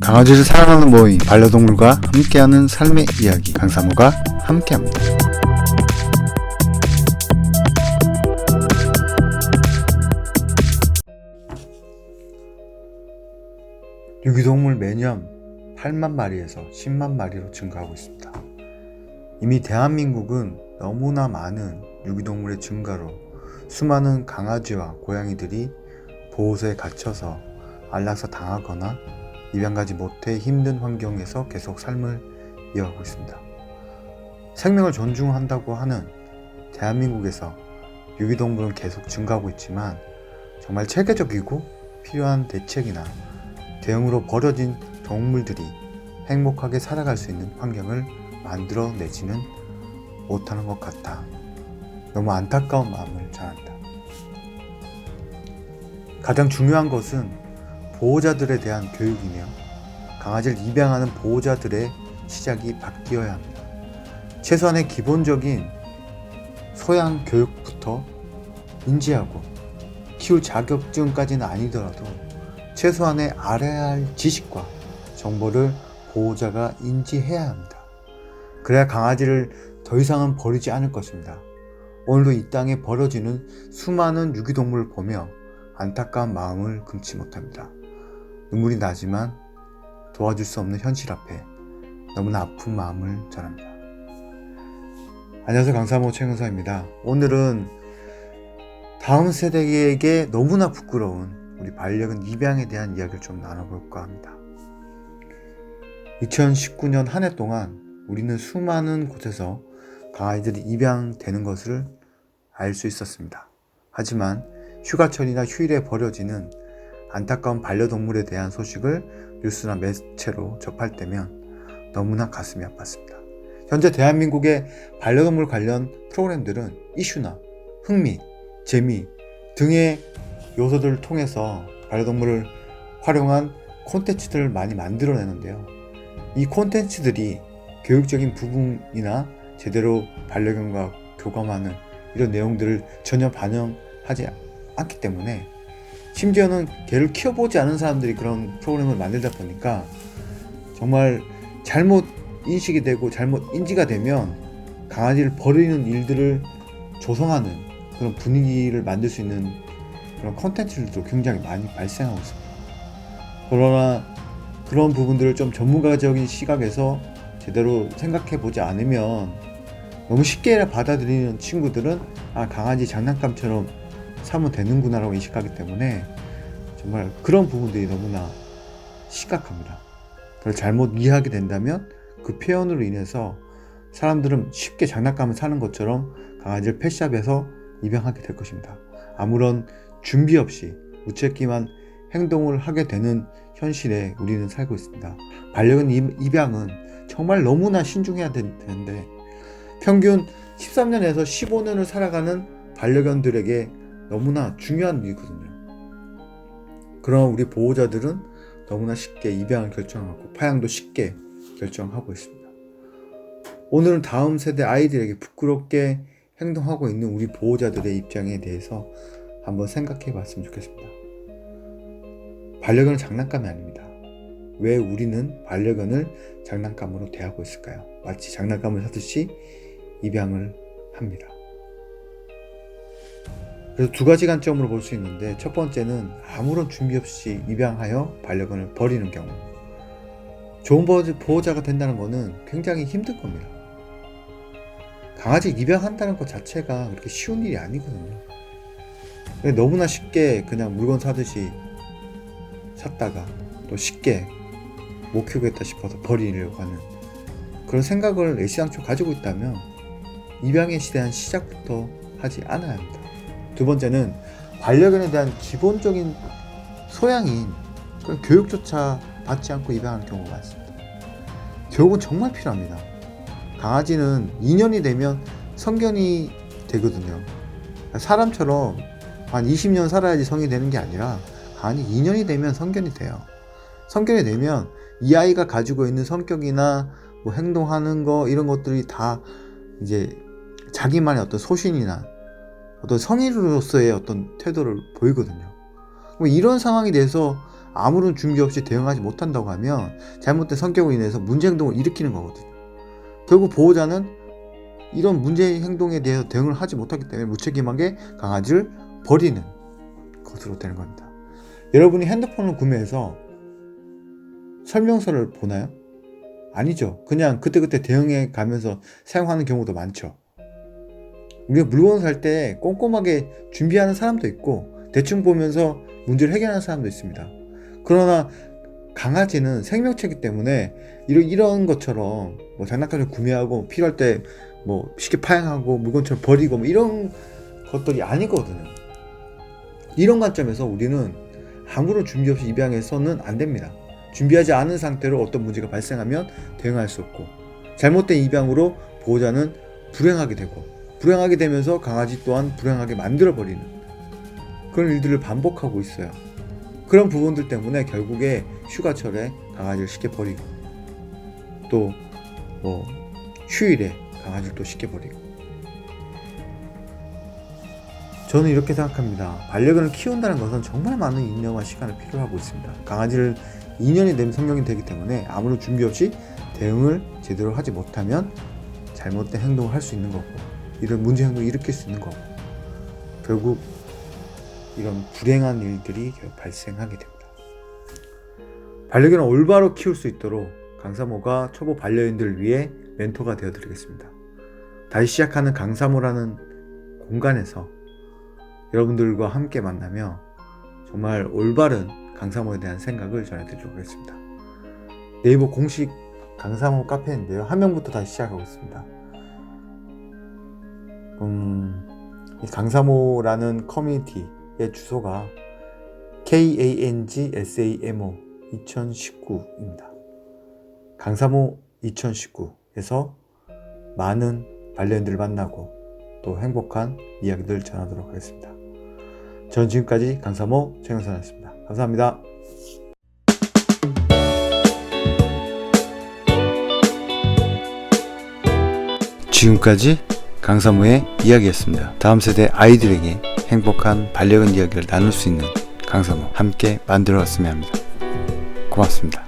강아지를 사랑하는 모임, 반려동물과 함께하는 삶의 이야기, 강사모가 함께합니다. 유기동물 매년 8만 마리에서 10만 마리로 증가하고 있습니다. 이미 대한민국은 너무나 많은 유기동물의 증가로 수많은 강아지와 고양이들이 보호소에 갇혀서 안락사 당하거나 입양가지 못해 힘든 환경에서 계속 삶을 이어가고 있습니다. 생명을 존중한다고 하는 대한민국에서 유기동물은 계속 증가하고 있지만 정말 체계적이고 필요한 대책이나 대형으로 버려진 동물들이 행복하게 살아갈 수 있는 환경을 만들어내지는 못하는 것 같아 너무 안타까운 마음을 전한다. 가장 중요한 것은 보호자들에 대한 교육이며 강아지를 입양하는 보호자들의 시작이 바뀌어야 합니다. 최소한의 기본적인 소양 교육부터 인지하고 키울 자격증까지는 아니더라도 최소한의 알아야 할 지식과 정보를 보호자가 인지해야 합니다. 그래야 강아지를 더 이상은 버리지 않을 것입니다. 오늘도 이 땅에 버려지는 수많은 유기동물을 보며 안타까운 마음을 금치 못합니다. 눈물이 나지만 도와줄 수 없는 현실 앞에 너무나 아픈 마음을 전합니다. 안녕하세요, 강사모 최강사입니다. 오늘은 다음 세대에게 너무나 부끄러운 우리 반려견 입양에 대한 이야기를 좀 나눠볼까 합니다. 2019년 한 해 동안 우리는 수많은 곳에서 강아지들이 입양되는 것을 알 수 있었습니다. 하지만 휴가철이나 휴일에 버려지는 안타까운 반려동물에 대한 소식을 뉴스나 매체로 접할 때면 너무나 가슴이 아팠습니다. 현재 대한민국의 반려동물 관련 프로그램들은 이슈나 흥미, 재미 등의 요소들을 통해서 반려동물을 활용한 콘텐츠들을 많이 만들어내는데요. 이 콘텐츠들이 교육적인 부분이나 제대로 반려견과 교감하는 이런 내용들을 전혀 반영하지 않기 때문에 심지어는 개를 키워보지 않은 사람들이 그런 프로그램을 만들다 보니까 정말 잘못 인식이 되고 잘못 인지가 되면 강아지를 버리는 일들을 조성하는 그런 분위기를 만들 수 있는 그런 콘텐츠들도 굉장히 많이 발생하고 있습니다. 그러나 그런 부분들을 좀 전문가적인 시각에서 제대로 생각해 보지 않으면 너무 쉽게 받아들이는 친구들은 강아지 장난감처럼 사면 되는구나 라고 인식하기 때문에 정말 그런 부분들이 너무나 심각합니다. 그걸 잘못 이해하게 된다면 그 표현으로 인해서 사람들은 쉽게 장난감을 사는 것처럼 강아지를 펫샵에서 입양하게 될 것입니다. 아무런 준비 없이 무책임한 행동을 하게 되는 현실에 우리는 살고 있습니다. 반려견 입양은 정말 너무나 신중해야 되는데 평균 13년에서 15년을 살아가는 반려견들에게 너무나 중요한 일이거든요. 그러나 우리 보호자들은 너무나 쉽게 입양을 결정하고 파양도 쉽게 결정하고 있습니다. 오늘은 다음 세대 아이들에게 부끄럽게 행동하고 있는 우리 보호자들의 입장에 대해서 한번 생각해 봤으면 좋겠습니다. 반려견은 장난감이 아닙니다. 왜 우리는 반려견을 장난감으로 대하고 있을까요? 마치 장난감을 사듯이 입양을 합니다. 그래서 두 가지 관점으로 볼 수 있는데 첫 번째는 아무런 준비 없이 입양하여 반려견을 버리는 경우. 좋은 보호자가 된다는 것은 굉장히 힘든 겁니다. 강아지 입양한다는 것 자체가 그렇게 쉬운 일이 아니거든요. 너무나 쉽게 그냥 물건 사듯이 샀다가 또 쉽게 못 키우겠다 싶어서 버리려고 하는 그런 생각을 애시당초 가지고 있다면 입양에 대한 시작부터 하지 않아야 합니다. 두 번째는 반려견에 대한 기본적인 소양인 그런 교육조차 받지 않고 입양하는 경우가 많습니다. 교육은 정말 필요합니다. 강아지는 2년이 되면 성견이 되거든요. 사람처럼 한 20년 살아야지 성이 되는 게 아니라 강아지 2년이 되면 성견이 돼요. 성견이 되면 이 아이가 가지고 있는 성격이나 뭐 행동하는 거 이런 것들이 다 이제 자기만의 어떤 소신이나 어떤 성인으로서의 어떤 태도를 보이거든요. 이런 상황이 돼서 아무런 준비 없이 대응하지 못한다고 하면 잘못된 성격으로 인해서 문제 행동을 일으키는 거거든요. 결국 보호자는 이런 문제 행동에 대해서 대응을 하지 못하기 때문에 무책임하게 강아지를 버리는 것으로 되는 겁니다. 여러분이 핸드폰을 구매해서 설명서를 보나요? 아니죠. 그냥 그때그때 대응해 가면서 사용하는 경우도 많죠. 우리가 물건을 살 때 꼼꼼하게 준비하는 사람도 있고 대충 보면서 문제를 해결하는 사람도 있습니다. 그러나 강아지는 생명체이기 때문에 이런 것처럼 뭐 장난감을 구매하고 필요할 때 뭐 쉽게 파양하고 물건처럼 버리고 뭐 이런 것들이 아니거든요. 이런 관점에서 우리는 아무런 준비 없이 입양해서는 안 됩니다. 준비하지 않은 상태로 어떤 문제가 발생하면 대응할 수 없고, 잘못된 입양으로 보호자는 불행하게 되고, 불행하게 되면서 강아지 또한 불행하게 만들어버리는 그런 일들을 반복하고 있어요. 그런 부분들 때문에 결국에 휴가철에 강아지를 쉽게 버리고, 또 뭐 휴일에 강아지를 또 쉽게 버리고. 저는 이렇게 생각합니다. 반려견을 키운다는 것은 정말 많은 인내와 시간을 필요로 하고 있습니다. 강아지를 2년이 되면 성령이 되기 때문에 아무런 준비 없이 대응을 제대로 하지 못하면 잘못된 행동을 할 수 있는 거고, 이런 문제 행동을 일으킬 수 있는 거고, 결국 이런 불행한 일들이 발생하게 됩니다. 반려견을 올바로 키울 수 있도록 강사모가 초보 반려인들을 위해 멘토가 되어드리겠습니다. 다시 시작하는 강사모라는 공간에서 여러분들과 함께 만나며 정말 올바른 강사모에 대한 생각을 전해드리도록 하겠습니다. 네이버 공식 강사모 카페인데요. 한 명부터 다시 시작하고 있습니다. 이 강사모라는 커뮤니티의 주소가 KANGSAMO 2019입니다. 강사모 2019에서 많은 반려인들을 만나고 또 행복한 이야기들 전하도록 하겠습니다. 전 지금까지 강사모 최영선이었습니다. 감사합니다. 지금까지 강사모의 이야기였습니다. 다음 세대 아이들에게 행복한 반려견 이야기를 나눌 수 있는 강사모 함께 만들어갔으면 합니다. 고맙습니다.